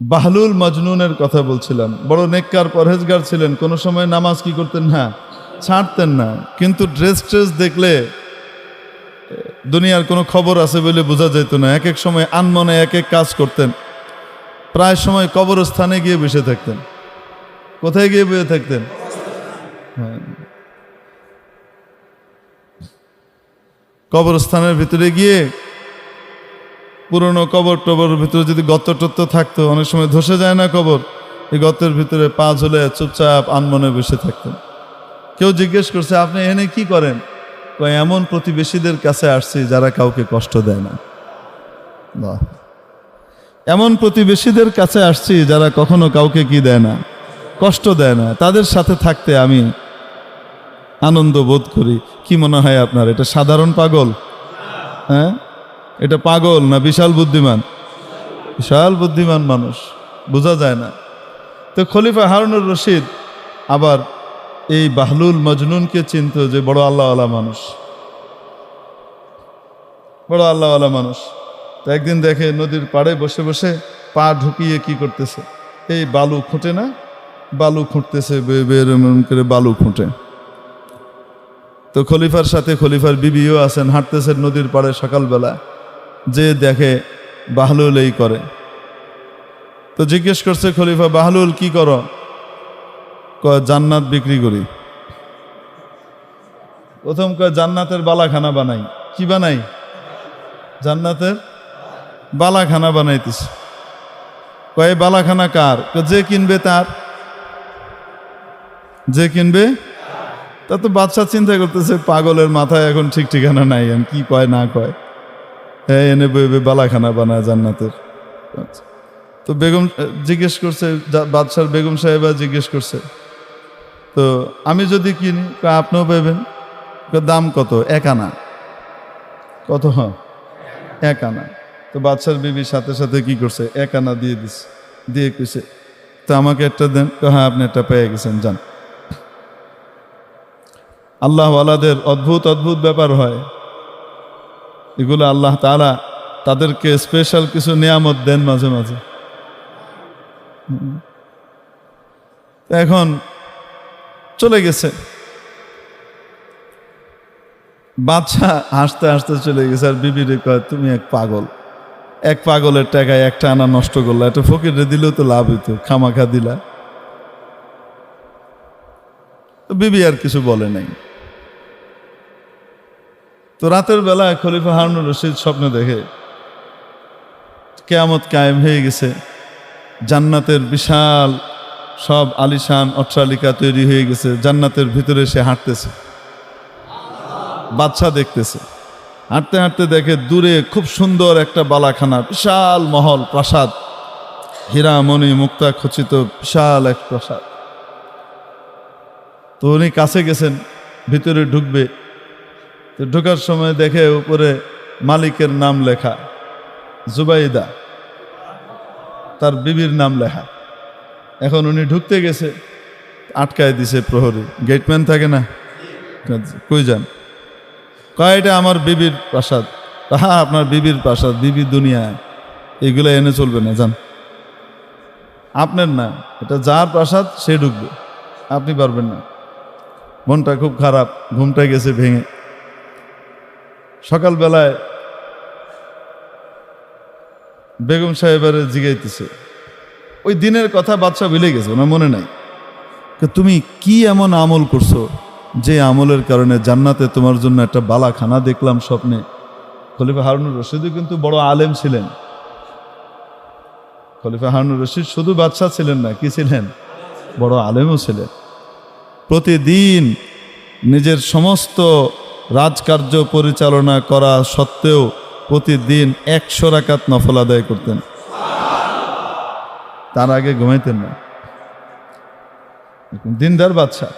বাহলুল মজনুনের কথা বলছিলাম। বড় নেককার পরহেজগার ছিলেন, কোনো সময় নামাজ কি করতেন না, ছাড়তেন না। কিন্তু ড্রেস ট্রেস দেখলে দুনিয়ার কোনো খবর আছে বলে বোঝা যেত না। এক এক সময় আনমনে এক এক কাজ করতেন। প্রায় সময় কবরস্থানে গিয়ে বসে থাকতেন। কোথায় গিয়ে বসে থাকতেন? হ্যাঁ, কবরস্থানের ভিতরে গিয়ে পুরনো কবর টবর ভিতরে যদি গর্ত টত্ত থাকতো, অনেক সময় ধসে যায় না কবর, এই গর্তের ভিতরে পা ঝুলে চুপচাপ আনমনে বসে থাকতেন। কেউ জিজ্ঞেস করছে, আপনি এখানে কি করেন? এমন প্রতিবেশীদের কাছে আসছি যারা কাউকে কষ্ট দেয় না। বাহ। এমন প্রতিবেশীদের কাছে আসছি যারা কখনো কাউকে কি দেয় না, কষ্ট দেয় না। তাদের সাথে থাকতে আমি আনন্দ বোধ করি। কি মনে হয় আপনার, এটা সাধারণ পাগল? হ্যাঁ, এটা পাগল না বিশাল বুদ্ধিমান? বিশাল বুদ্ধিমান মানুষ, বোঝা যায় না। তো খলিফা হারুনুর রশিদ আবার এই বাহলুল মজনুনকে চিনত যে বড় আল্লাহওয়ালা মানুষ, বড় আল্লাহওয়ালা মানুষ। তো একদিন দেখে নদীর পাড়ে বসে বসে পা ঢুকিয়ে কি করতেছে, এই বালু খুঁটে না, বালু খুঁটতেছে, বেরম করে বালু খুঁটে। তো খলিফার সাথে খলিফার বিবিও আছেন, হাঁটতেছেন নদীর পাড়ে সকালবেলা, যে দেখে বাহলুল এই করে। তো জিজ্ঞেস করছে খলিফা, বাহলুল কি করো? জান্নাত বিক্রি করি। প্রথম কয় জান্নাতের বালাখানা বানাই। কি বানাই? জান্নাতের বালাখানা বানাইতেছে। কয় বালাখানা কার? যে কিনবে তার। যে কিনবে তা তো বাদশা চিন্তা করতেছে, পাগলের মাথায় এখন ঠিক ঠিকানা নাই, কি কয় না কয়। হ্যাঁ, এনে বইবে বালাখানা বানায় জান্নাতের। তো বেগম জিজ্ঞেস করছে, বাদশার বেগম সাহেবা জিজ্ঞেস করছে, তো আমি যদি কিনি? আপনিও পাইবেন। দাম কত? 1 আনা। কত? এক আনা। তো বাদশার বিবি সাথে সাথে কি করছে, 1 আনা দিয়ে দিচ্ছে। দিয়ে কইছে, তো আমাকে একটা দেন। হ্যাঁ, আপনি একটা পেয়ে গেছেন, যান। আল্লাহওয়ালাদের অদ্ভুত অদ্ভুত ব্যাপার হয় এগুলো। আল্লাহ তাআলা তাদেরকে স্পেশাল কিছু নিয়ামত দেন মাঝে মাঝে। এখন চলে গেছে বাদশা, হাসতে হাসতে চলে গেছে। আর বিবিরে কয়, তুমি এক পাগল, এক পাগলের টাকায় 1টা আনা নষ্ট করলা, একটা ফকিরে দিলেও তো লাভ হইতো, খামাখা দিলা। তো বিবি আর কিছু বলে নাই। তো রাতের বেলায় খলিফা হারুনুর রশিদ স্বপ্নে দেখে কিয়ামত কায়েম হয়ে গেছে, জান্নাতের বিশাল সব আলিশান অট্টালিকা তৈরি হয়ে গেছে, জান্নাতের ভিতরে সে হাঁটতেছে, বাদশা দেখতেছে। হাঁটতে হাঁটতে দেখে দূরে খুব সুন্দর একটা বালাখানা, বিশাল মহল, প্রাসাদ, হীরা মণি মুক্তা খচিত বিশাল এক প্রাসাদ। তো উনি কাছে গেছেন, ভিতরে ঢুকবে। তো ঢোকার সময় দেখে উপরে মালিকের নাম লেখা, জুবাইদা, তার বিবির নাম লেখা। এখন উনি ঢুকতে গেছে, আটকায় দিছে প্রহরী, গেটম্যান থাকে না, কই যান? কয়, এটা আমার বিবির প্রাসাদ। হ্যাঁ, আপনার বিবির প্রাসাদ, বিবি দুনিয়া, এগুলো এনে চলবে না, যান। আপনার না, এটা যার প্রাসাদ সে ঢুকবে, আপনি পারবেন না। মনটা খুব খারাপ, ঘুমটা গেছে ভেঙে। সকালবেলায় বেগম সাহেবের জিগাইতেছে, ওই দিনের কথা বাদশা ভুলে গেছে, ওনার মনে নাই। তুমি কি এমন আমল করছো যে আমলের কারণে জান্নাতে তোমার জন্য একটা বালাখানা দেখলাম স্বপ্নে? খলিফা হারুনুর রশিদও কিন্তু বড় আলেম ছিলেন। খলিফা হারুনুর রশিদ শুধু বাদশা ছিলেন না, কি ছিলেন? বড় আলেমও ছিলেন। প্রতিদিন নিজের সমস্ত রাজকার্য পরিচালনা করা সত্ত্বেও প্রতিদিন 100 রাকাত নফল আদায় করতেন। তার আগে ঘুমাইতেন না, দিনদার বাদশা।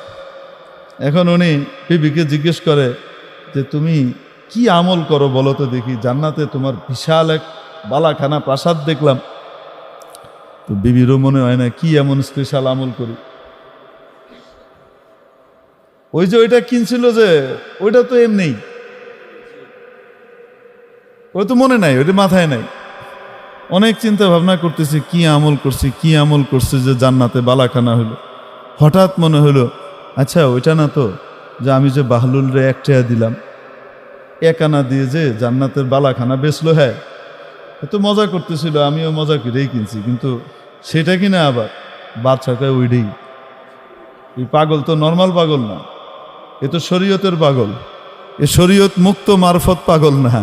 এখন উনি বিবিকে জিজ্ঞেস করে যে, তুমি কি আমল করো বলো তো দেখি, জান্নাতে তোমার বিশাল এক বালাখানা প্রাসাদ দেখলাম। তো বিবিরও মনে হয় না কি এমন স্পেশাল আমল করি। ওই যে ওইটা কিনছিল যে, ওইটা তো এমনি, ওই তো মনে নাই, ওইটা মাথায় নাই। অনেক চিন্তা ভাবনা করতেছি, কি আমল করছি যে জান্নাতে বালাখানা হলো। হঠাৎ মনে হলো, আচ্ছা ওইটা না তো যে আমি যে বাহলুল রে 1 টাকা দিলাম, 1 আনা দিয়ে যে জান্নাতের বালাখানা বেচলো। হ্যাঁ, এত মজা করতেছিল, আমিও মজা করেই কিনছি, কিন্তু সেটা কিনা আবার বাদশা কয় ওইটাই। এই পাগল তো নর্মাল পাগল না, এ তো শরীয়তের পাগল। এ শরীয়ত মুক্ত মারফত পাগল না,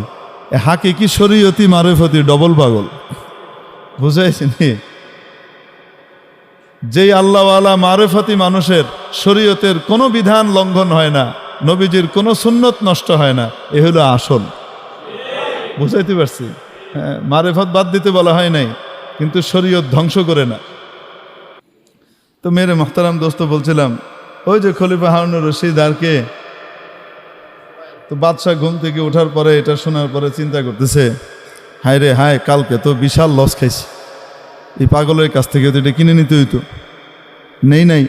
এ হাকিকি শরীয়তি মারফতি ডবল পাগল। বুঝাইছেন? যেই আল্লাহওয়ালা মারফতি মানুষের শরীয়তের কোনো বিধান লঙ্ঘন হয় না, নবীজির কোনো সুন্নত নষ্ট হয় না, এ হলো আসল। বুঝাইতে পারছি? হ্যাঁ, মারেফত বাদ দিতে বলা হয় নাই, কিন্তু শরীয়ত ধ্বংস করে না। তো মেরে মোহতারাম দোস্ত বলছিলাম, ওই যে খলিফা হারুনুর রশিদ আর কে, তো বাদশাহ ঘুম থেকে ওঠার পরে এটা শোনার পরে চিন্তা করতেছে, হায় রে হায়, কালকে তো বিশাল লস খাইছি, এই পাগলের কাছ থেকে তো এটা কিনে নিতে হইতো, নাই।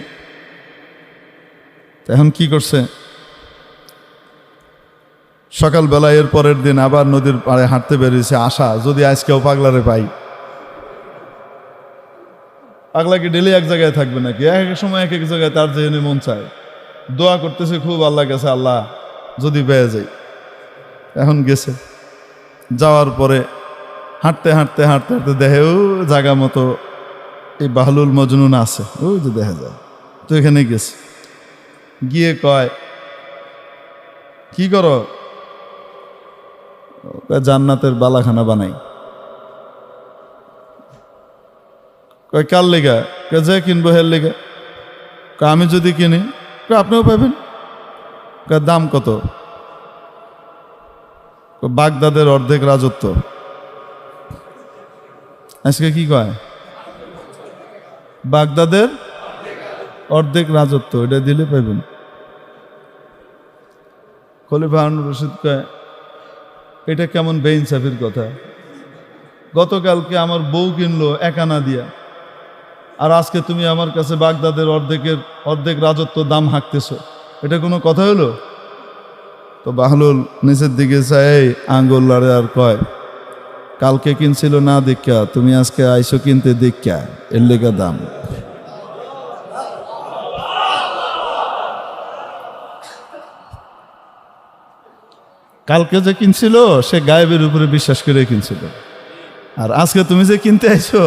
এখন কি করছে, সকালবেলা এর পরের দিন আবার নদীর পাড়ে হাঁটতে বেরিয়েছে, আশা যদি আজকেও পাগলারে পাই। পাগলা কি ডেলি এক জায়গায় থাকবে নাকি? এক এক সময় এক এক জায়গায় তার যেখানে মন চায়। দোয়া করতেছে খুব আল্লাহ কাছে, আল্লাহ যদি পেয়ে যাই। এখন গেছে, যাওয়ার পরে হাঁটতে দেখে ও জায়গা মতো এই বাহলুল মজনুন আছে, ওই যে দেখা যায়। তো এখানে গেছে, গিয়ে কয়, কি করো? জান্নাতের বালাখানা বানাই। কয় কার লেগা? যে কিনবো হের লেগা। আমি যদি কিনি আপনিও পাবেন। দাম কত? বাগদাদের অর্ধেক রাজত্ব। আজকে কি কয়? বাগদাদের অর্ধেক রাজত্ব, এটা দিলে পাইবেন। খলিফা হারুনুর রশিদ কয়, এটা কেমন বেইনসাফির কথা? গতকালকে আমার বউ কিনলো 1 আনা দিয়া, আর আজকে তুমি আমার কাছে বাগদাদের অর্ধেক রাজত্ব দাম হাঁকতেছো, এটা কোনো কথা হলো? তো বাহলুল নিচের দিকে চাই, আঙ্গুল লাড়ে আর কয়, কালকে কিনছিল না দেখা, তুমি আজকে আইসো কিনতে দেখা, এর লেগা দাম। কালকে যে কিনছিল সে গায়েবের উপরে বিশ্বাস করে কিনছিল, আর আজকে তুমি যে কিনতে আইছো,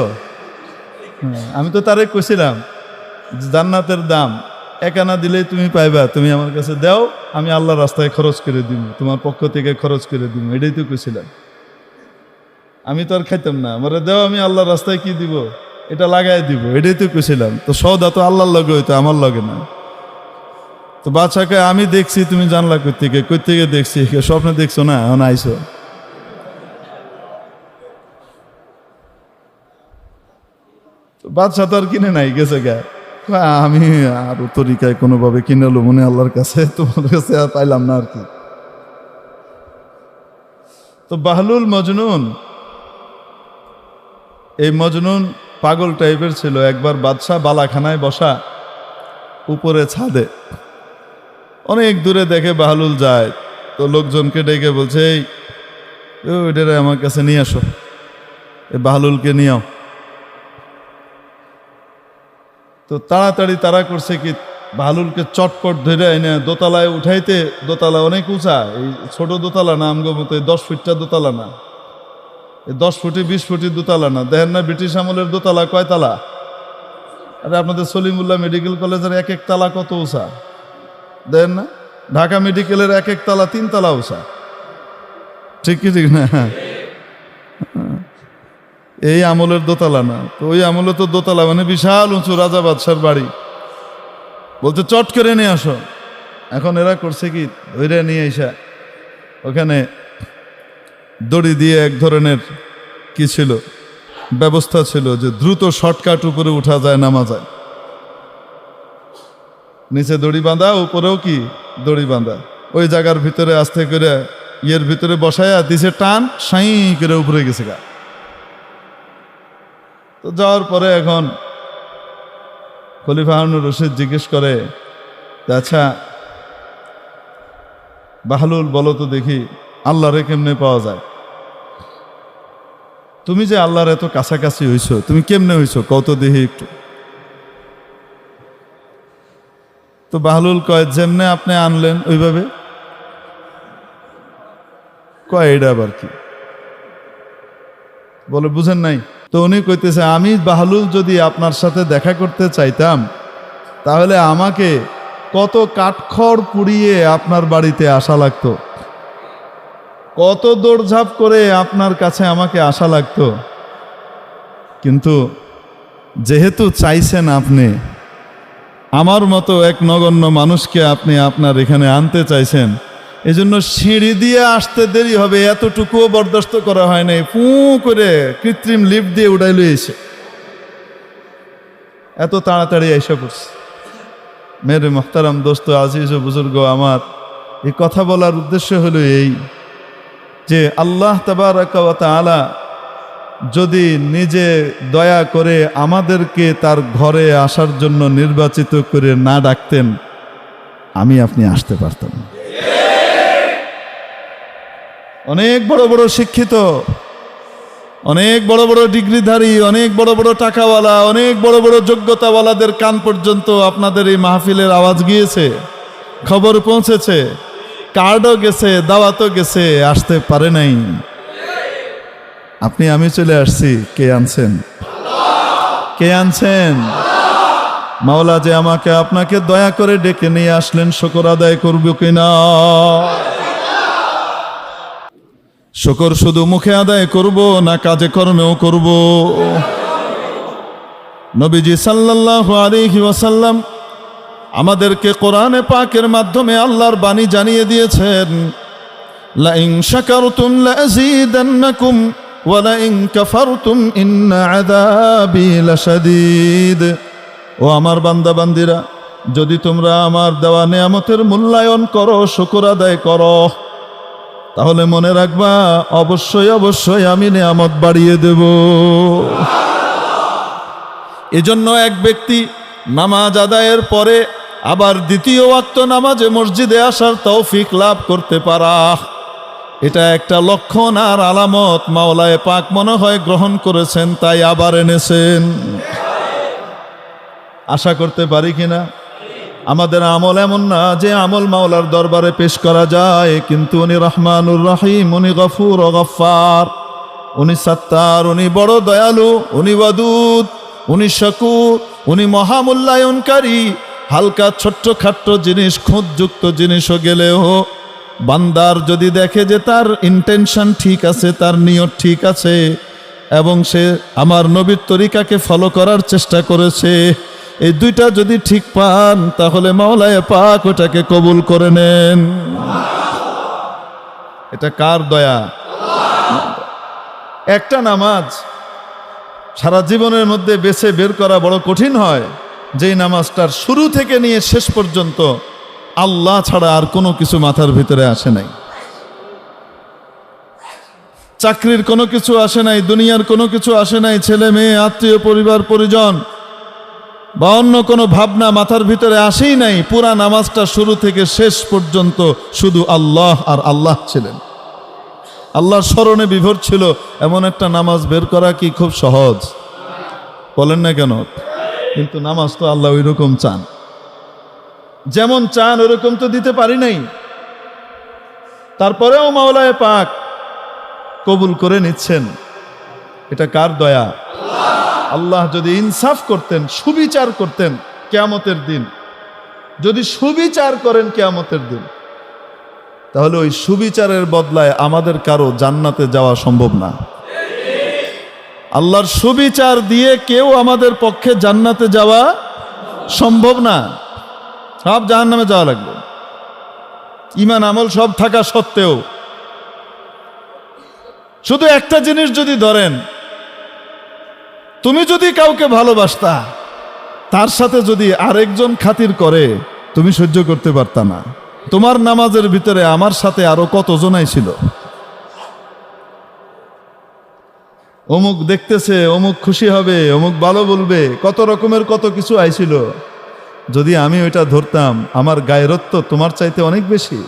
আমি তো তারে কইছিলাম জান্নাতের দাম 1 আনা দিলেই তুমি পাইবা, তুমি আমার কাছে দাও, আমি আল্লাহর রাস্তায় খরচ করে দিব, তোমার পক্ষ থেকে খরচ করে দিব, এটাই তো কইছিলাম। আমি তো আর খাইতাম না, আমারে দাও, আমি আল্লাহর রাস্তায় কি দিব, এটা লাগাই দিব, এটাই তো কইছিলাম। তো সওদা তো আল্লাহর লগে হইতো, আমার লগে না। তো বাদশাকে আমি দেখছি, তুমি জানলা কই থেকে দেখছি? স্বপ্নে দেখছো না, এখন আইসো। বাদশা তো আর কিনে নাই, গেছে গা, আমি আর তরিকায় কোনোভাবে কিনেলো মনে আল্লাহর কাছে, তোমার কাছে আর পাইলাম না আর কি। তো বাহলুল মজনুন, এই মজনুন পাগল টাইপের ছিল। একবার বাদশা বালাখানায় বসা, উপরে ছাদে, অনেক দূরে দেখে বাহলুল যায়, তো লোকজনকে ডেকে বলছে, এই ওইটারে আমার কাছে নিয়ে আসো, এই বাহলুলকে নিয়েও। তো তাড়াতাড়ি তারা করছে কি, বাহলুলকে চটপট ধরে এনে দোতলায় উঠাইতে, দোতলা অনেক উঁচা, এই ছোট দোতলা না, আমগো মতো 10 ফিটটা দোতলা না, 10 ফুটি 20 ফুটি দোতলা না। দেখেন না ব্রিটিশ আমলের দোতলা কয় তালা? আরে আপনাদের সলিমুল্লাহ মেডিকেল কলেজের 1 তালা কত উঁচা দেখেন না? ঢাকা মেডিকেলের 1 তালা 3 তালা উঁচা, ঠিক কি ঠিক না? এই আমলের দোতলা না। তো ওই আমলে তো দোতলা মানে বিশাল উঁচু, রাজা বাদশার বাড়ি। বলতে চট করে নিয়ে আসো। এখন এরা করছে কি, ওইরা নিয়ে এসা ওখানে দড়ি দিয়ে এক ধরনের কি ছিল, ব্যবস্থা ছিল যে দ্রুত শর্টকাট উপরে উঠা যায়, নামা যায়। নিচে দড়ি বাঁধা, উপরেও কি দড়ি বাঁধা। ওই জায়গার ভিতরে আস্তে করে ইয়ের ভিতরে বসায়া দিছে টান, সাই করে উপরে গেছে গা। তো যাওয়ার পরে এখন খলিফা হারুনুর রশিদ জিজ্ঞেস করে, আচ্ছা বাহলুল বলো তো দেখি, আল্লাহরে কেমনে পাওয়া যায়? তুমি যে আল্লাহর এত কাছাকাছি হইছো, তুমি কেমনে হইছো কত দেহি একটু। তো বাহলুল কয়, যেমনে আপনি আনলেন ওইভাবে। কয় এটা আবার কি? বলে বুঝেন নাই? তো উনি কইতেছে, আমি বাহলুল যদি আপনার সাথে দেখা করতে চাইতাম তাহলে আমাকে কত কাঠখড় পুড়িয়ে আপনার বাড়িতে আসা লাগতো, কত দৌড়ঝাঁপ করে আপনার কাছে আমাকে আসা লাগতো। কিন্তু যেহেতু চাইছেন আপনি, আমার মতো এক নগণ্য মানুষকে আপনি আপনার এখানে আনতে চাইছেন, এজন্য সিঁড়ি দিয়ে আসতে দেরি হবে এতটুকুও বরদাস্ত করা হয় নাই, ফু করে কৃত্রিম লিফট দিয়ে উড়াইল এসে এত তাড়াতাড়ি এসে পড়ছে। মেরে মোহতারাম দোস্ত আজিজ ও বুজুর্গ আমার, এই কথা বলার উদ্দেশ্য হলো এই যে আল্লাহ তাবারাকা ওয়া তাআলা যদি নিজে দয়া করে আমাদেরকে তার ঘরে আসার জন্য নির্বাচিত করে না ডাকতেন, আমি আপনি আসতে পারতাম। অনেক বড় বড় শিক্ষিত, অনেক বড় বড় ডিগ্রিধারী, অনেক বড় বড় টাকাওয়ালা, অনেক বড় বড় যোগ্যতাওয়ালাদের কান পর্যন্ত আপনাদের এই মাহফিলের আওয়াজ গিয়েছে, খবর পৌঁছেছে, কার্ডও গেছে, দাওয়াতও গেছে, আসতে পারে নাই। আপনি আমি চলে আসছি, কে আনছেন? কে আনছেন? মাওলা যে আমাকে আপনাকে দয়া করে ডেকে নিয়ে আসলেন, শুকর আদায় করব কিনা? শুকর শুধু মুখে আদায় করব না কাজে কর্মেও করব? নবীজি সাল্লাল্লাহু আলাইহি ওয়াসাল্লাম আমাদেরকে কোরআনে পাকের মাধ্যমে আল্লাহর বাণী জানিয়ে দিয়েছেন, লা ইন শাকারতুম লাযীদান্নাকুম ওয়া লা ইন কাফারতুম ইন্না আযাবি লাশাদীদ। ও আমার বান্দা বান্দিরা, যদি তোমরা আমার দেওয়া নেয়ামতের মূল্যায়ন করো, শুকর আদায় করো, তাহলে মনে রাখবা অবশ্যই অবশ্যই আমি নেয়ামত বাড়িয়ে দেব। এজন্য এক ব্যক্তি নামাজ আদায়ের পরে আবার দ্বিতীয় ওয়াক্ত নামাজে মসজিদে আসার তৌফিক লাভ করতে পারা, এটা একটা লক্ষণ আর আলামত মাওলায়ে পাক মনে হয় গ্রহণ করেছেন, তাই আবার এনেছেন। আশা করতে পারি কিনা? আমাদের আমল এমন না যে আমল মাওলার দরবারে পেশ করা যায়, কিন্তু উনি রহমানুর রহিম, উনি গফুর ও গফফার, উনি সত্তার, উনি বড় দয়ালু, উনি ওয়াদুদ, উনি শাকুর, উনি মহামূল্যায়নকারী। হালকা ছোট্ট খাট্ট জিনিস, খুঁতযুক্ত জিনিসও গেলেও বান্দার যদি দেখে যে তার ইন্টেনশন ঠিক আছে, তার নিয়ত ঠিক আছে, এবং সে আমার নবীর তরিকাকে ফলো করার চেষ্টা করেছে, এই দুইটা যদি ঠিক পান, তাহলে মাওলায়ে পাক ওটাকে কবুল করে নেন। এটা কার দয়া? একটা নামাজ সারা জীবনের মধ্যে বেছে বের করা বড় কঠিন হয়, যেই নামাজটার শুরু থেকে নিয়ে শেষ পর্যন্ত আল্লাহ ছাড়া আর কোনো কিছু মাথার ভিতরে আসে নাই। চাকরির কোনো কিছু আসে নাই, দুনিয়ার কোনো কিছু আসে নাই, ছেলে মেয়ে, আত্মীয়, পরিবার পরিজন বা অন্য কোনো ভাবনা মাথার ভিতরে আসেই নাই। পুরা নামাজটা শুরু থেকে শেষ পর্যন্ত শুধু আল্লাহ আর আল্লাহ ছিলেন, আল্লাহর স্মরণে বিভোর ছিল। এমন একটা নামাজ বের করা কি খুব সহজ? বলেন না কেন? কিন্তু নামাজ তো আল্লাহ ওই রকম চান, যেমন চান ওরকম তো দিতে পারি নাই। তারপরেও মাওলায়ে পাক কবুল করে নিচ্ছেন। এটা কার দয়া? আল্লাহ যদি ইনসাফ করতেন, সুবিচার করতেন কিয়ামতের দিন, যদি সুবিচার করেন কিয়ামতের দিন, তাহলে ওই সুবিচারের বদলায় আমাদের কারো জান্নাতে যাওয়া সম্ভব না। আল্লাহর সুবিচার দিয়ে কেউ আমাদের পক্ষে জান্নাতে যাওয়া সম্ভব না, সব জাহান্নামে যাওয়া লাগবে। ঈমান আমল সব থাকা সত্ত্বেও শুধু একটা জিনিস যদি ধরেন, তুমি যদি কাউকে ভালোবাসতা, তার সাথে যদি আরেকজন খাতির করে, তুমি সহ্য করতে পারতা না। তোমার নামাজের ভিতরে আমার সাথে আরো কতজনাই ছিল, অমুক দেখতেছে, অমুক খুশি হবে, অমুক ভালো বলবে, কত রকমের কত কিছু আইছিল। যদি আমি ওইটা ধরতাম, আমার গায়রত্ব তোমার চাইতে অনেক বেশি।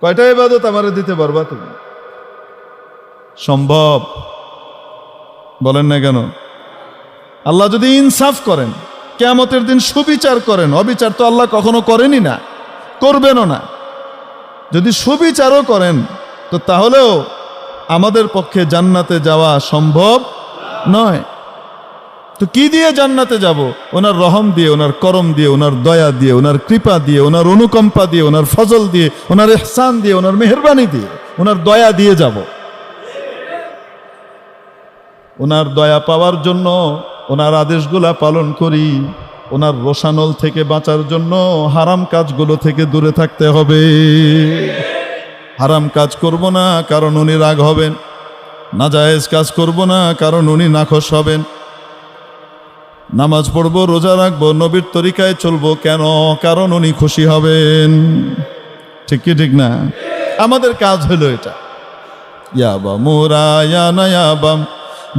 কয়টা ইবাদত আমারে দিতে পারবা তুমি? সম্ভব? বলেন না কেন? আল্লাহ যদি ইনসাফ করেন, কিয়ামতের দিন সুবিচার করেন, অবিচার তো আল্লাহ কখনো করেনি না, করবেনও না, যদি সুবিচারও করেন তো তাহলেও আমাদের পক্ষে জান্নাতে যাওয়া সম্ভব নয়। তো কি দিয়ে জান্নাতে যাব? ওনার রহম দিয়ে, ওনার করম দিয়ে, ওনার দয়া দিয়ে, ওনার কৃপা দিয়ে, ওনার অনুকম্পা দিয়ে, ওনার ফজল দিয়ে, ওনার ইহসান দিয়ে, ওনার মেহেরবানি দিয়ে, ওনার দয়া দিয়ে যাব। ওনার দয়া পাওয়ার জন্য ওনার আদেশগুলা পালন করি, ওনার রোশানল থেকে বাঁচার জন্য হারাম কাজগুলো থেকে দূরে থাকতে হবে। হারাম কাজ করব না, কারণ উনি রাগ হবেন। নাজায়েজ কাজ করব না, কারণ উনি নাখোশ হবেন। নামাজ পড়ব, রোজা রাখবো, নবীর তরিকায় চলবো, কেন? কারণ উনি খুশি হবেন। ঠিক কি ঠিক না? আমাদের কাজ হলো এটা। ইয়াবা মুরায়ানা ইয়াবাম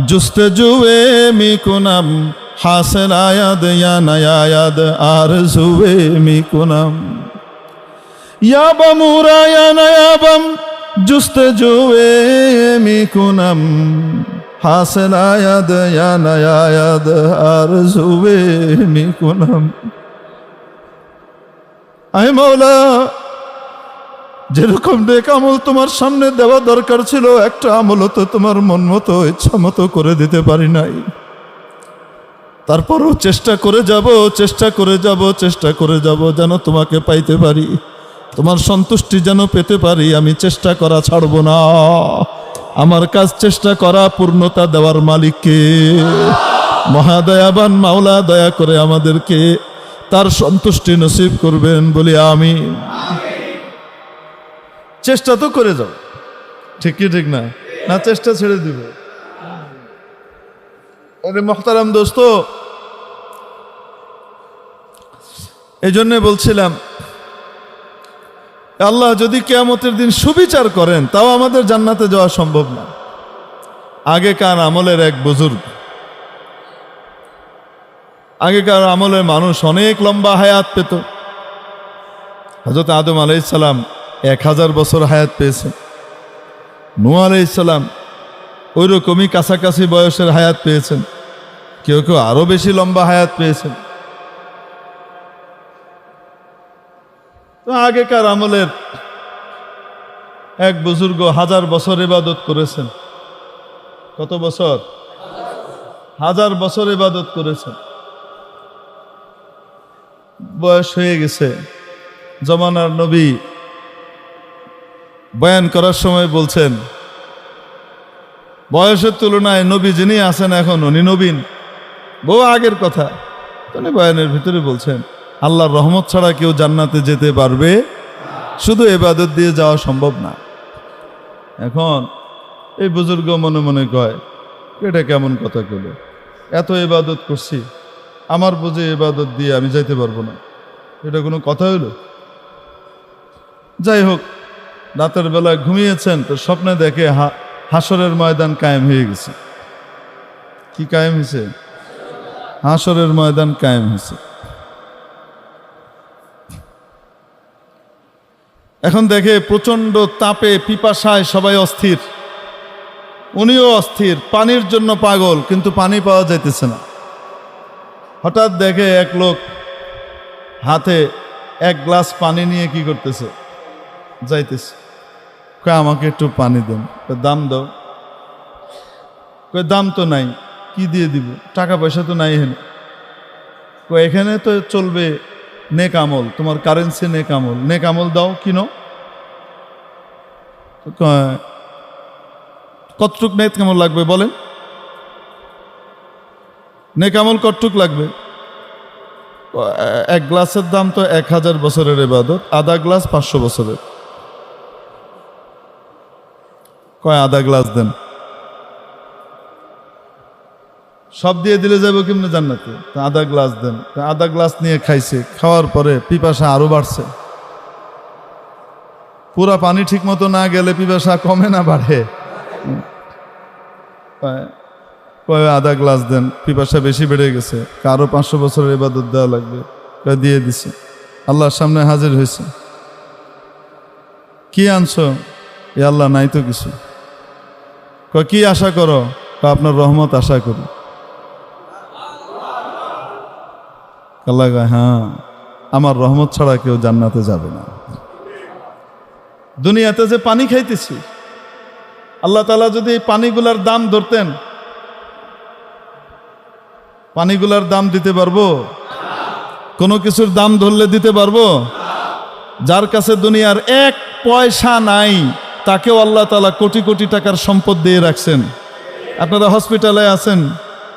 জুস্তে জুয়ে মিকুনাম হাসেল আয়াদ ইয়ানায়াদ আর জুয়ে মিকুনাম। ইয়াবা মুরায়ানা ইয়াবাম জুস্তে জুয়ে মিকুনাম হাসেল আয়াদ ইয়ানায়াদ আর জুয়ে মিকুনাম। আয় মাওলা, যেরকম নেক আমল তোমার সামনে দেওয়া দরকার ছিল, একটা আমলও তো তোমার মন মতো ইচ্ছা মতো করে দিতে পারি নাই। তারপরও চেষ্টা করে যাব, চেষ্টা করে যাব, চেষ্টা করে যাব যেন তোমাকে পাইতে পারি, তোমার সন্তুষ্টি যেন পেতে পারি। আমি চেষ্টা করা ছাড়ব না। আমার কাজ চেষ্টা করা, পূর্ণতা দেওয়ার মালিককে, মহাদয়াবান মাওলা দয়া করে আমাদেরকে তার সন্তুষ্টি নসিব করবেন বলি আমিন। চেষ্টা তো করে যাও, ঠিক কি ঠিক না? না চেষ্টা ছেড়ে দিব? আরে মোহতারাম দোস্ত, এই জন্যে বলছিলাম, আল্লাহ যদি কিয়ামতের দিন সুবিচার করেন তাও আমাদের জান্নাতে যাওয়া সম্ভব না। আগেকার আমলের এক বুজুর্গ, আগেকার আমলের মানুষ অনেক লম্বা হায়াত পেত। হযরত আদম আলাইহিস সালাম 1000 বছর হায়াত পেয়েছেন। নূহ আলাইহিস সালাম ওই রকমই কাছাকাছি বয়সের হায়াত পেয়েছেন। কেউ কেউ আরো বেশি লম্বা হায়াত পেয়েছেন। তো আগেকার আমলের এক বুজুর্গ 1000 বছর ইবাদত করেছেন। কত বছর? 1000 বছর ইবাদত করেছেন। বয়স হয়ে গেছে। জমানার নবী বয়ান করার সময় বলছেন, বয়সের তুলনায় নবী যিনি আছেন এখন উনি নবীন, বহু আগের কথা। উনি বয়ানের ভিতরে বলছেন, আল্লাহর রহমত ছাড়া কেউ জান্নাতে যেতে পারবে, শুধু ইবাদত দিয়ে যাওয়া সম্ভব না। এখন এই বুজুর্গ মনে মনে কয়, এটা কেমন কথা কইল? এত ইবাদত করছি, আমার বুঝে ইবাদত দিয়ে আমি যাইতে পারবো না, এটা কোনো কথা হইল? যাই হোক, রাতের বেলা ঘুমিয়েছেন তো স্বপ্নে দেখে হাসরের ময়দান কায়েম হয়ে গেছে। কি কায়েম হয়েছে? হাসরের ময়দান কায়েম হয়েছে। এখন দেখে প্রচন্ড তাপে পিপাসায় সবাই অস্থির, উনিও অস্থির, পানির জন্য পাগল, কিন্তু পানি পাওয়া যাইতেছে না। হঠাৎ দেখে এক লোক হাতে 1 গ্লাস পানি নিয়ে কি করতেছে, যাইতেছে। কয় আমাকে একটু পানি দেন। দাম দাও। কয় দাম তো নাই, কি দিয়ে দিব, টাকা পয়সা তো নাই এখানে। কয় এখানে তো চলবে নেক আমল, তোমার কারেন্সি নেক আমল, নেক আমল দাও, কিনো। কতটুক নেক আমল লাগবে বলেন? নেক আমল কতটুক লাগবে? 1 গ্লাসের দাম তো 1000 বছরের ইবাদত, আধা গ্লাস 500 বছরের। কয় আধা গ্লাস দেন। সব দিয়ে দিলে যাবো কেমনে জান্নাতে? আধা গ্লাস দেন। আধা গ্লাস নিয়ে খাইছে, খাওয়ার পরে পিপাসা আরো বাড়ছে। পুরা পানি ঠিক মতো না গেলে পিপাসা কমে না বাড়ে? কয় আধা গ্লাস দেন, পিপাসা বেশি বেড়ে গেছে, কারো 500 বছরের ইবাদত দেওয়া লাগবে। দিয়ে দিছে। আল্লাহর সামনে হাজির হয়েছে। কি আনছো? এ আল্লাহ, নাই তো কিছু। কয় কি আশা করো? কয় আপনার রহমত আশা করি। আল্লাহ কয় হ্যাঁ, আমার রহমত ছাড়া কেউ জান্নাতে যাবে না। দুনিয়াতে যে পানি খাইতেছি, আল্লাহ তাআলা যদি এই পানিগুলার দাম ধরতেন, পানিগুলার দাম দিতে পারবো? কোনো কিছুর দাম ধরলে দিতে পারবো? যার কাছে দুনিয়ার এক পয়সা নাই তাকেও আল্লাহ তাআলা কোটি কোটি টাকার সম্পদ দিয়ে রাখছেন। আপনারা হসপিটালে আছেন,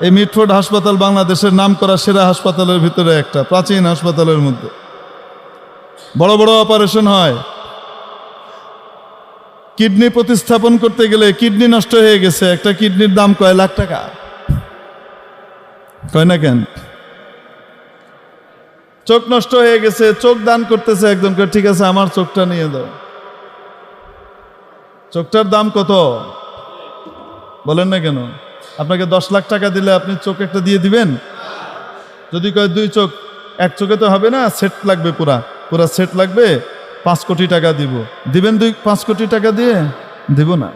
এই মিটফোর্ড হাসপাতাল বাংলাদেশের নামকরা সেরা হাসপাতালের ভিতরে একটা, প্রাচীন হাসপাতালের মধ্যে বড় বড় অপারেশন হয়। কিডনি প্রতিস্থাপন করতে গেলে কিডনি নষ্ট হয়ে গেছে, একটা কিডনির দাম কয় লাখ টাকা। কয় না কেন? চোখ নষ্ট হয়ে গেছে, চোখ দান করতেছে একদম, ঠিক আছে আমার চোখটা নিয়ে দাও। চোখটার দাম কত বলেন না কেন? আপনাকে 10 লাখ টাকা দিলে আপনি চোখ একটা দিয়ে দিবেন? যদি কয় 2 চোখ, এক চোখে তো হবে না, সেট লাগবে, পুরা সেট লাগবে, 5 কোটি টাকা দিব, দিবেন 5 কোটি টাকা দিয়ে? দিব না।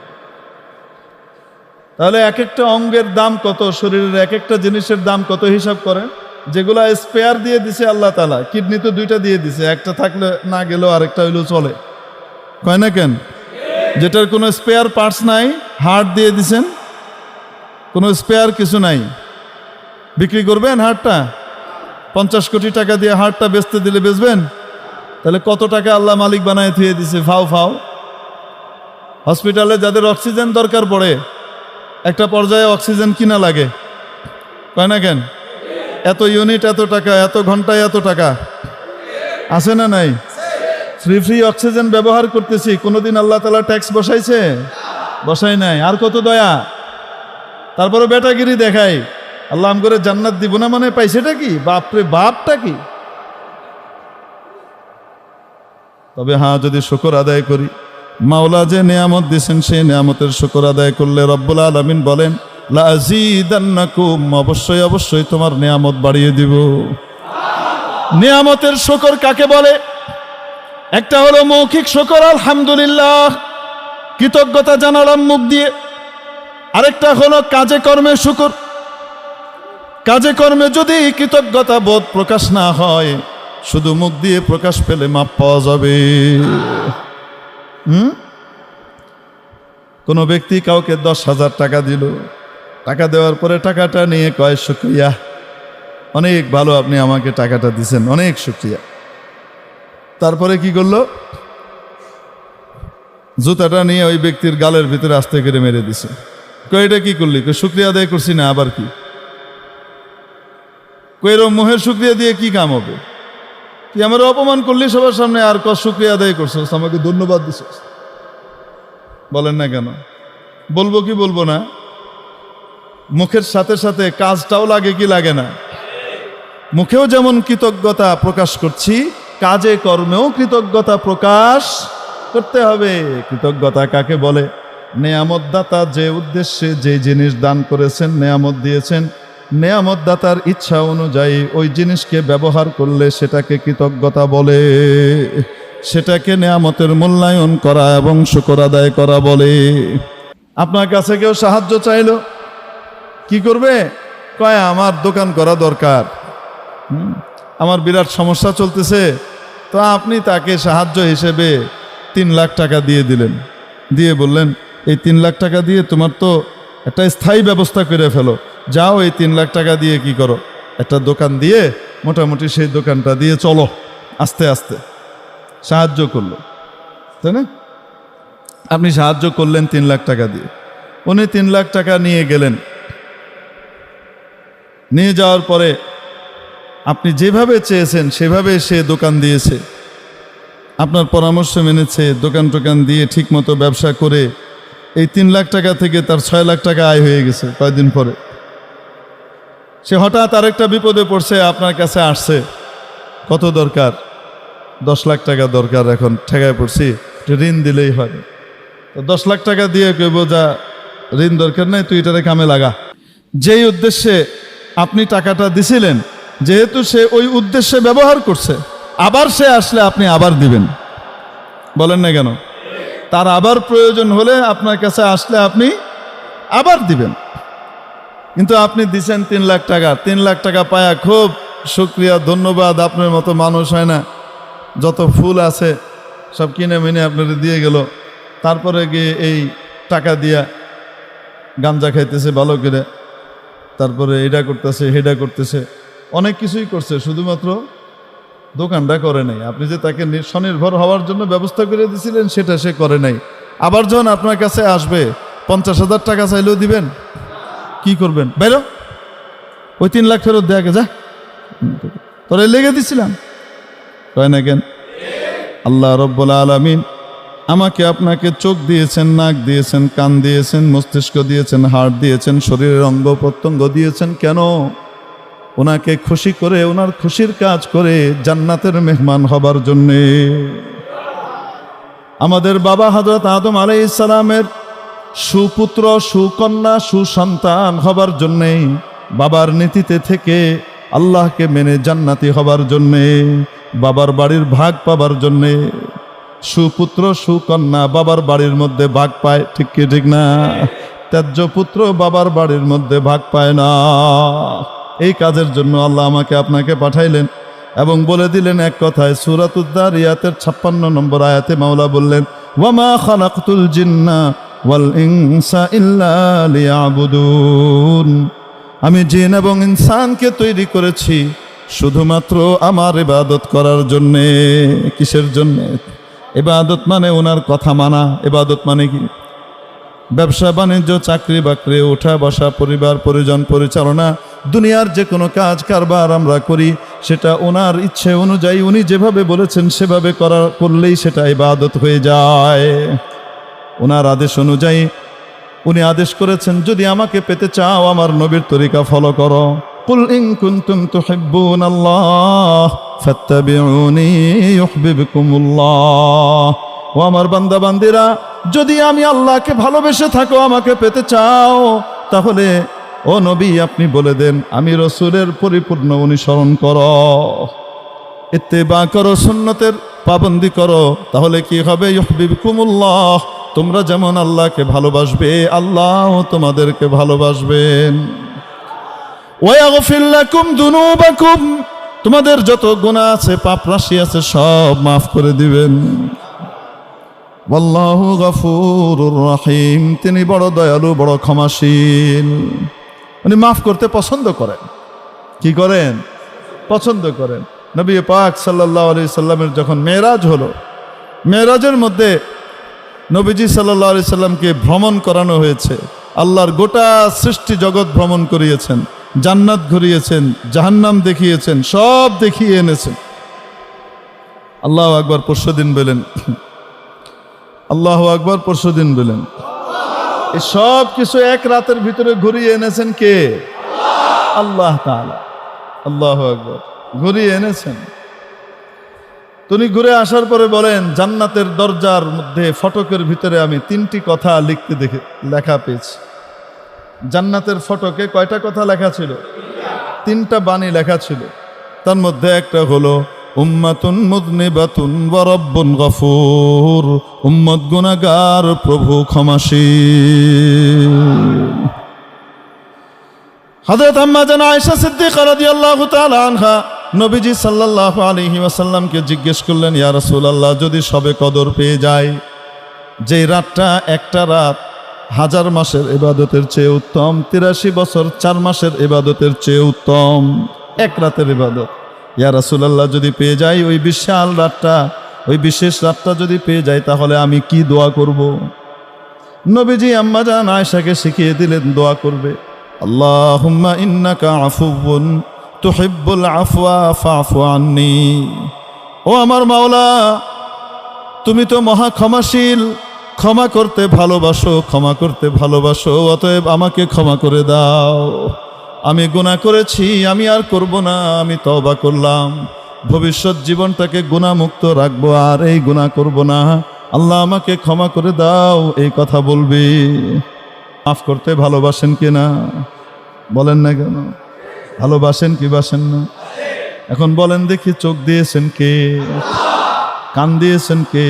তাহলে এক একটা অঙ্গের দাম কত, শরীরের এক একটা জিনিসের দাম কত হিসাব করেন। যেগুলা স্পেয়ার দিয়ে দিছে আল্লাহ তাআলা, কিডনি তো 2টা দিয়ে দিছে, একটা থাকলে না গেলেও আরেকটা হইলেও চলে, কয় না কেন? যেটার কোনো স্পেয়ার পার্টস নাই, হার্ট দিয়ে দিছেন, কোনো স্পেয়ার কিছু নাই, বিক্রি করবেন হার্টটা? 50 কোটি টাকা দিয়ে হার্টটা বেচতে দিলে বেচবেন? তাহলে কত টাকা আল্লাহ মালিক বানায় থুয়ে দিছে ফাও ফাও। হসপিটালে যাদের অক্সিজেন দরকার পড়ে, একটা পর্যায়ে অক্সিজেন কিনা লাগে, কয় না কেন? এত ইউনিট এত টাকা, এত ঘন্টায় এত টাকা, আছে না নাই? ফ্রি অক্সিজেন ব্যবহার করতেছি, কোনোদিন আল্লাহ তাআলা ট্যাক্স বসাইছে? বসাই নাই। আর কত দয়া! তারপরে বেটাগিরি দেখাই, আল্লাহ আম করে জান্নাত দিব না, মানে পাইছেটা কি? বাপরে বাপটা কি! তবে হ্যাঁ, যদি শুকর আদায় করি, মাওলা যে নিয়ামত দিয়েছেন সেই নিয়ামতের শুকর আদায় করলে রব্বুল আলামিন বলেন লা আযীদান্নাকুম, অবশ্যই অবশ্যই তোমার নিয়ামত বাড়িয়ে দিব। নিয়ামতের শুকর কাকে বলে? একটা হলো মৌখিক শুকর, আলহামদুলিল্লাহ, কৃতজ্ঞতা জানালাম মুখ দিয়ে। আরেকটা হলো কাজে কর্মে শুকর। কাজে কর্মে যদি কৃতজ্ঞতা বোধ প্রকাশ না হয়, শুধু মুখ দিয়ে প্রকাশ পেলে মাপ পাওয়া যাবে। কোনো ব্যক্তি কাউকে 10,000 টাকা দিল, টাকা দেওয়ার পরে টাকাটা নিয়ে কয় শুকরিয়া, অনেক ভালো আপনি আমাকে টাকাটা দিছেন, অনেক শুকরিয়া। তারপরে কি করলো? জুতাটা নিয়ে ওই ব্যক্তির গালের ভিতরে আস্তে করে মেরে দিছে। কই এটা কি করলি? কই শুকরিয়া আদায় করছি না, আবার কি? কই এরকম মুহের শুকরিয়া দিয়ে কি কাম হবে? তুই আমার অপমান করলি সবার সামনে, আর শুকরিয়া আদায় করছিস, আমাকে ধন্যবাদ দিছিস, বলেন না কেন? বলবো কি বলবো না? মুখের সাথে সাথে কাজটাও লাগে কি লাগে না? মুখেও যেমন কৃতজ্ঞতা প্রকাশ করছি, কাজে কর্মেও কৃতজ্ঞতা প্রকাশ করতে হবে। কৃতজ্ঞতা কাকে বলে? নেয়ামত দাতা যে উদ্দেশ্যে যে জিনিস দান করেছেন, নেয়ামত দিয়েছেন, নেয়ামত দাতার ইচ্ছা অনুযায়ী ওই জিনিসকে ব্যবহার করলে সেটাকে কৃতজ্ঞতা বলে। সেটাকে নেয়ামতের মূল্যায়ন করা এবং শুকর আদায় করা বলে। আপনার কাছে কেউ সাহায্য চাইলো, কি করবে? কয় আমার দোকান করা দরকার, আমার বিরাট সমস্যা চলতেছে, তো আপনি তাকে সাহায্য হিসেবে 3 লাখ টাকা দিয়ে দিলেন, দিয়ে বললেন এই 3 লাখ টাকা দিয়ে তোমার তো একটা স্থায়ী ব্যবস্থা করে ফেলো, যাও এই 3 লাখ টাকা দিয়ে কি করো, একটা দোকান দিয়ে মোটামুটি সেই দোকানটা দিয়ে চলো। আস্তে আস্তে সাহায্য করলো, তাই না? আপনি সাহায্য করলেন 3 লাখ টাকা দিয়ে, উনি 3 লাখ টাকা নিয়ে গেলেন। নিয়ে যাওয়ার পরে আপনি যেভাবে চেয়েছেন সেভাবে সে দোকান দিয়েছে, আপনার পরামর্শ মেনেছে, দোকান টোকান দিয়ে ঠিকমতো ব্যবসা করে এই 3 লাখ টাকা থেকে তার 6 লাখ টাকা আয় হয়ে গেছে। কয়েকদিন পরে সে হঠাৎ আরেকটা বিপদে পড়ছে, আপনার কাছে আসছে, কত দরকার? 10 লাখ টাকা দরকার, এখন ঠেকায় পড়ছি, ঋণ দিলেই হয়। তো 10 লাখ টাকা দিয়ে কইব যা, ঋণ দরকার নাই, তুই এটারে কামে লাগা। যেই উদ্দেশ্যে আপনি টাকাটা দিছিলেন, যেহেতু সে ওই উদ্দেশ্যে ব্যবহার করছে, আবার সে আসলে আপনি আবার দিবেন, বলেন না কেন? তার আবার প্রয়োজন হলে আপনার কাছে আসলে আপনি আবার দিবেন। কিন্তু আপনি দিছেন 3 লাখ টাকা, 3 লাখ টাকা পায়া খুব শুকরিয়া, ধন্যবাদ, আপনার মতো মানুষ হয় না, যত ফুল আছে সব কিনে মিনে আপনারা দিয়ে গেল, তারপরে গিয়ে এই টাকা দিয়া গাঞ্জা খাইতেছে ভালো করে, তারপরে এটা করতেছে হেডা করতেছে, অনেক কিছুই করছে, শুধুমাত্র দোকানটা করে নাই। আপনি যে তাকে স্বনির্ভর হওয়ার জন্য ব্যবস্থা করে দিয়েছিলেন সেটা সে করে নাই। আবার যখন আপনার কাছে আসবে 50,000 টাকা চাইলেও দিবেন? কি করবেন? বাইরো, ওই 3 লাখ ফেরত দেয়া গে, যা, তোরে লেগে দিছিলাম, কয় না কেন? আল্লাহ রব্বুল আলামিন আমাকে আপনাকে চোখ দিয়েছেন, নাক দিয়েছেন, কান দিয়েছেন, মস্তিষ্ক দিয়েছেন, হাড় দিয়েছেন, শরীরের অঙ্গ প্রত্যঙ্গ দিয়েছেন। কেন? ওনাকে খুশি করে, ওনার খুশির কাজ করে জান্নাতের মেহমান হবার জন্যে। আমাদের বাবা হযরত আদম আলাইহিস সালামের সুপুত্র, সুকন্যা, সুসন্তান হবার জন্যে, বাবার নীতিতে থেকে আল্লাহকে মেনে জান্নাতি হবার জন্যে, বাবার বাড়ির ভাগ পাবার জন্যে। সুপুত্র সুকন্যা বাবার বাড়ির মধ্যে ভাগ পায়, ঠিক কি ঠিক না? ত্যায্য পুত্র বাবার বাড়ির মধ্যে ভাগ পায় না। এই কাজের জন্য আল্লাহ আমাকে আপনাকে পাঠাইলেন এবং বলে দিলেন এক কথায়, সূরাতুদ যারিয়াতের 56 নম্বর আয়াতে মাওলা বললেন, ওয়ামা খালাকতুল জিন্না ওয়াল ইনসা ইল্লা লিয়াবুদুন। আমি জিন এবং ইনসানকে তৈরি করেছি শুধুমাত্র আমার ইবাদত করার জন্যে। কিসের জন্যে? ইবাদত মানে ওনার কথা মানা। ইবাদত মানে কি? ব্যবসা বাণিজ্য, চাকরি বাকরি, ওঠা বসা, পরিবার পরিজন পরিচালনা, দুনিয়ার যে কোনো কাজ কারবার আমরা করি সেটা ওনার ইচ্ছে অনুযায়ী, উনি যেভাবে বলেছেন সেভাবে করলেই সেটা ইবাদত হয়ে যায়। ওনার আদেশ অনুযায়ী, উনি আদেশ করেছেন, যদি আমাকে পেতে চাও আমার নবীর তরিকা ফলো করো। কুল ইন কুনতুম তুহিব্বুনাল্লাহ ফাত্তাবিউনি ইউহিব্বুকুমুল্লাহ। ও আমার বান্দা বান্দিরা, যদি আমি আল্লাহকে ভালোবেসে থাকো, আমাকে পেতে চাও, তাহলে ও নবী আপনি বলে দেন, আমি রসুলের পরিপূর্ণ অনুসরণ করো, ইত্তেবা করো, সুন্নতের পাবন্দি করো, তাহলে কি হবে? ইউহিব্বুকুমুল্লাহ। তোমরা যেমন আল্লাহকে ভালোবাসবে, আল্লাহ তোমাদেরকে ভালোবাসবেন। ওয়া ইয়াগফির লাকুম যুনুবাকুম। তোমাদের যত গুনাহ আছে, পাপ রাশি আছে, সব মাফ করে দিবেন। আল্লাহু গফুরুর রহিম। তিনি বড় দয়ালু, বড় ক্ষমাশীল। উনি মাফ করতে পছন্দ করেন। কি করেন? পছন্দ করেন। নবী পাক সাল্লাল্লাহু আলাইহি সাল্লামের যখন মেরাজ হলো, মেরাজের মধ্যে নবীজি সাল্লাল্লাহু আলাইহি সাল্লামকে ভ্রমণ করানো হয়েছে। আল্লাহর গোটা সৃষ্টি জগৎ ভ্রমণ করিয়েছেন, জান্নাত ঘুরিয়েছেন, জাহান্নাম দেখিয়েছেন, সব দেখিয়ে এনেছেন। আল্লাহু আকবার পরশুদিন বলেন, আল্লাহু আকবার পরশুদিন বলেন। এই সব কিছু এক রাতের ভিতরে ঘুরিয়ে এনেছেন কে? আল্লাহ তাআলা। আল্লাহু আকবার। ঘুরিয়ে এনেছেন। তিনি ঘুরে আসার পরে বলেন, জান্নাতের দরজার মধ্যে ফটকের ভিতরে আমি 3টি কথা লেখা পেয়েছি। জান্নাতের ফটকে কয়টা কথা লেখা ছিল? 3টা বাণী লেখা ছিল। তার মধ্যে একটা হলো উম্মাতুন মুযনিবাতুন ওয়া রাব্বুন গফুর। উম্মত গুনাহগার, প্রভু ক্ষমাশীল। হযরত আম্মা জান আয়েশা সিদ্দিকা রাদিয়াল্লাহু তাআলা আনহা নবীজি সাল্লাল্লাহু আলাইহি ওয়াসাল্লামকে জিজ্ঞেস করলেন, ইয়া রাসূলুল্লাহ, যদি সবে কদর পেয়ে যায়, যে রাতটা একটা রাত 1000 মাসের ইবাদতের চেয়ে উত্তম, 83 বছর 4 মাসের ইবাদতের চেয়ে উত্তম, এক রাতের ইবাদত, ইয়া রাসূলুল্লাহ যদি পেয়ে যাই, ওই বিশাল রাতটা, ওই বিশেষ রাতটা যদি পেয়ে যাই, তাহলে আমি কি দোয়া করব? নবীজি আম্মা জান আয়েশাকে শিখিয়ে দিলেন দোয়া করবে, আল্লাহুম্মা ইন্নাকা আফুউন তুহিব্বুল আফওয়া ফাফু আন্নি। ও আমার মাওলা, তুমি তো মহা ক্ষমাশীল, ক্ষমা করতে ভালোবাসো, ক্ষমা করতে ভালোবাসো, অতএব আমাকে ক্ষমা করে দাও। আমি গুনাহ করেছি, আমি আর করব না, আমি তওবা করলাম, ভবিষ্যৎ জীবনটাকে গুনাহমুক্ত রাখবো, আর এই গুনাহ করব না, আল্লাহ আমাকে ক্ষমা করে দাও, এই কথা বলবি। মাফ করতে ভালোবাসেন কিনা? বলেন না কেন? ভালোবাসেন কি বাসেন না? এখন বলেন দেখি, চোখ দিয়েছেন কে? কান দিয়েছেন কে?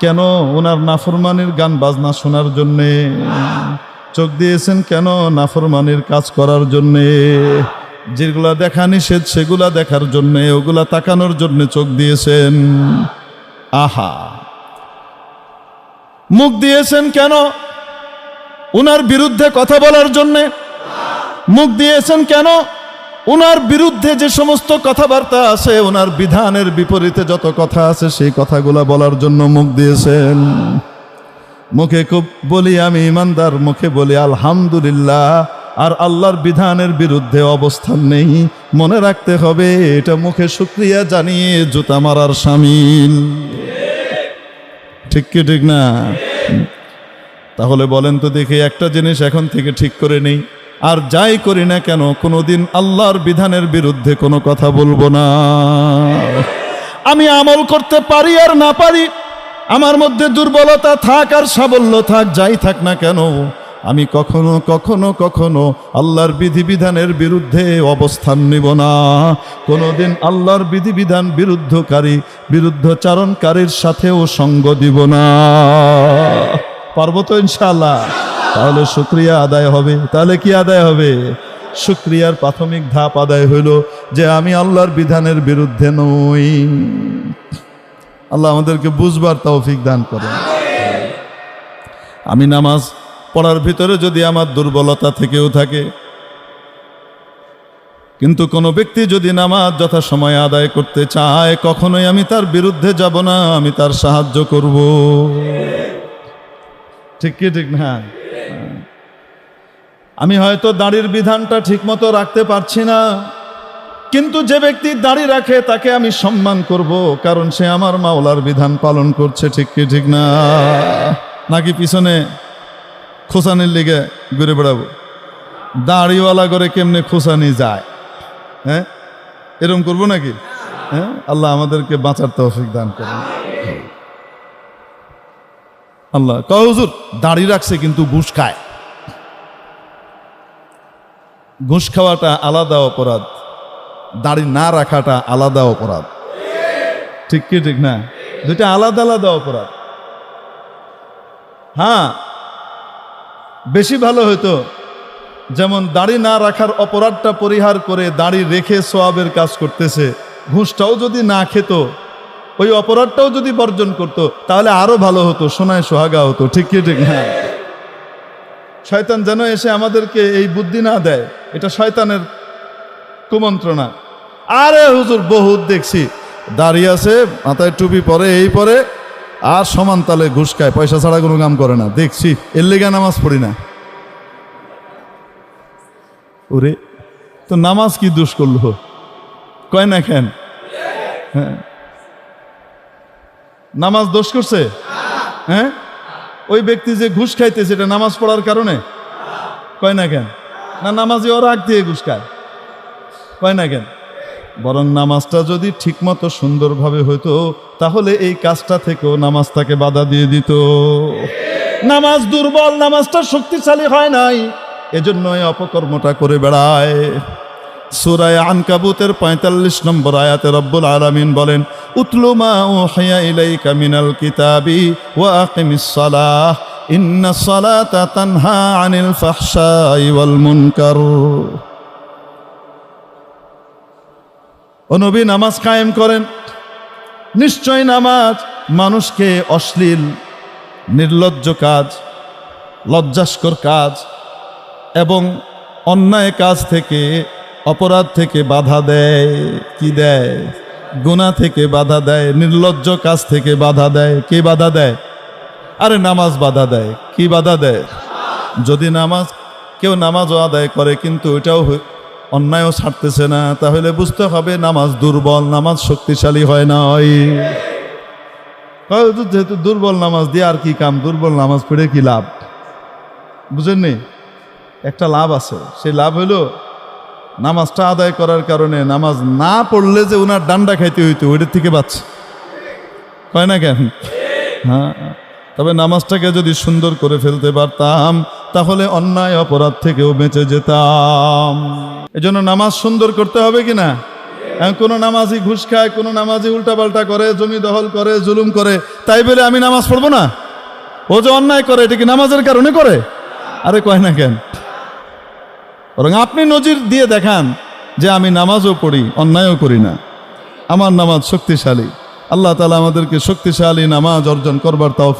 কেন? ওনার নাফরমানির গান বাজনা শোনার জন্যে। চোখ দিয়েছেন কেন? নাফরমানির কাজ করার জন্যে। যেগুলা দেখা নিষেধ সেগুলা দেখার জন্যে, ওগুলা তাকানোর জন্যে চোখ দিয়েছেন। আহা, মুখ দিয়েছেন কেন? উনার বিরুদ্ধে কথা বলার জন্যে। মুখ দিয়েছেন কেন? উনার বিরুদ্ধে যে সমস্ত কথাবার্তা আছে, উনার বিধানের বিপরীতে যত কথা আছে সেই কথাগুলা বলার জন্য মুখ দিয়েছেন। মুখে খুব বলি আমি ইমানদার, মুখে বলি আলহামদুলিল্লাহ, আর আল্লাহর বিধানের বিরুদ্ধে অবস্থান নেই। মনে রাখতে হবে এটা মুখে শুকরিয়া জানিয়ে জুতা মারার শামিল। ঠিক কি ঠিক না? তাহলে বলেন তো দেখি, একটা জিনিস এখন থেকে ঠিক করে নেই, আর যাই করি না কেন কোনোদিন আল্লাহর বিধানের বিরুদ্ধে কোনো কথা বলবো না। আমি আমল করতে পারি আর না পারি, আমার মধ্যে দুর্বলতা থাক আর সাবল্য থাক, যাই থাক না কেন, আমি কখনো কখনো কখনো আল্লাহর বিধিবিধানের বিরুদ্ধে অবস্থান নিব না। কোনোদিন আল্লাহর বিধিবিধান বিরুদ্ধচারণকারীর সাথেও সঙ্গ দিব না। পারবো তো ইনশাআল্লাহ? তাহলে শুকরিয়া আদায় হবে। তাহলে কি আদায় হবে? শুকরিয়ার প্রাথমিক ধাপ আদায় হইল যে আমি আল্লাহর বিধানের বিরুদ্ধে নই। আল্লাহ আমাদেরকে বুঝবার তৌফিক দান করেন। আমি নামাজ পড়ার ভিতরে যদি আমার দুর্বলতা থেকেও থাকে, কিন্তু কোনো ব্যক্তি যদি নামাজ যথাসময়ে আদায় করতে চায়, কখনোই আমি তার বিরুদ্ধে যাব না, আমি তার সাহায্য করব। ঠিক কি ঠিক না? আমি হয়তো দাড়ির বিধানটা ঠিক মতো রাখতে পারছি না, কিন্তু যে ব্যক্তি দাড়ি রাখে তাকে আমি সম্মান করব, কারণ সে আমার মাওলার বিধান পালন করছে। ঠিক কি ঠিক না? নাকি পিছনে খোসানির লিগে ঘুরে বেড়াবো? দাড়িওয়ালা করে কেমনে খোসানি যায়? হ্যাঁ, এরকম করবো নাকি? হ্যাঁ, আল্লাহ আমাদেরকে বাঁচার তৌফিক দান করেন। আল্লাহ কয় হুজুর দাড়ি রাখছে কিন্তু ঘুষ খায়। ঘুষ খাওয়াটা আলাদা অপরাধ, দাড়ি না রাখাটা আলাদা অপরাধ। ঠিক কি ঠিক না? দুইটা আলাদা আলাদা অপরাধ। হ্যাঁ, বেশি ভালো হতো যেমন দাড়ি না রাখার অপরাধটা পরিহার করে দাড়ি রেখে সওয়াবের কাজ করতেছে, ঘুষটাও যদি না খেত, ওই অপরাধটাও যদি বর্জন করত, তাহলে আরো ভালো হতো, সোনায় সোহাগা হতো। ঠিক কি ঠিক না? শয়তান যেন এসে আমাদেরকে এই বুদ্ধি না দেয়, এটা শয়তানের কুমন্ত্রণা। আরে হুজুর বহুত দেখছি দাঁড়িয়ে আছে, মাথায় টুপি পরে, এই পরে, আর সমান তালে ঘুষ খায়, পয়সা ছাড়া কোনো কাম করে না। দেখছি এর লেগে নামাজ পড়ি না। ওরে তো নামাজ কি দোষ করলো? কয় না কেন? হ্যাঁ, নামাজ দোষ করছে? হ্যাঁ, ওই ব্যক্তি যে ঘুষ খাইতেছে এটা নামাজ পড়ার কারণে? কয় না কেন? না, নামাজে ওর আগ দিয়ে ঘুষ খায়। কয় না কেন? বরং নামাজটা যদি ঠিকমতো সুন্দরভাবে হইতো, তাহলে এই কাজটা থেকেও নামাজ তাকে বাধা দিয়ে দিত। নামাজ দুর্বল, নামাজটা শক্তিশালী হয় নাই, এজন্য এই অপকর্মটা করে বেড়ায়। সূরা আনকাবুতের ৪৫ নম্বর আয়াতে রব্বুল আলামিন বলেন, উতলু মা উহিয়া ইলাইকা মিনাল কিতাবি ওয়া আকিমিস সালাহ ইন্নাস সালাতা তানহা আনিল ফাহশাই ওয়াল মুনকার। ও নবী, নামাজ কায়েম করেন। নিশ্চয় নামাজ মানুষকে অশ্লীল, নির্লজ্জ কাজ, লজ্জাস্কর কাজ এবং অন্যায় কাজ থেকে, অপরাধ থেকে বাধা দেয়। কি দেয়? গুনাহ থেকে বাধা দেয়, নির্লজ্জ কাজ থেকে বাধা দেয়। কে বাধা দেয়? আরে নামাজ বাধা দেয়। কি বাধা দেয়? যদি কেউ নামাজও আদায় করে কিন্তু ওইটাও অন্যায়ও ছাড়তেছে না, তাহলে বুঝতে হবে নামাজ দুর্বল, নামাজ শক্তিশালী হয় না। যেহেতু দুর্বল নামাজ দিয়ে আর কি কাম? দুর্বল নামাজ পড়ে কি লাভ? বুঝেননি? একটা লাভ আছে, সেই লাভ হলো নামাজটা আদায় করার কারণে নামাজ না পড়লে যে উনার ডান্ডা খাইতে হইতো, ওইটার থেকে বাঁচছে। হয় না কেন? হ্যাঁ, তবে নামাজটাকে যদি সুন্দর করে ফেলতে পারতাম, তাহলে অন্যায় অপরাধ থেকেও বেঁচে যেতাম। এজন্য নামাজ সুন্দর করতে হবে কিনা? কোনো নামাজি ঘুষ খায়, কোনো নামাজি উল্টাপাল্টা করে, জমি দখল করে, জুলুম করে, তাই বলে আমি নামাজ পড়বো না? ও যে অন্যায় করে, এটা কি নামাজের কারণে করে? আরে কয় না কেন? বরং আপনি নজির দিয়ে দেখান যে আমি নামাজও পড়ি, অন্যায়ও করি না, আমার নামাজ শক্তিশালী। আল্লাহ তাআলা আমাদেরকে শক্তিশালী নামাজ অর্জন করবার তৌফিক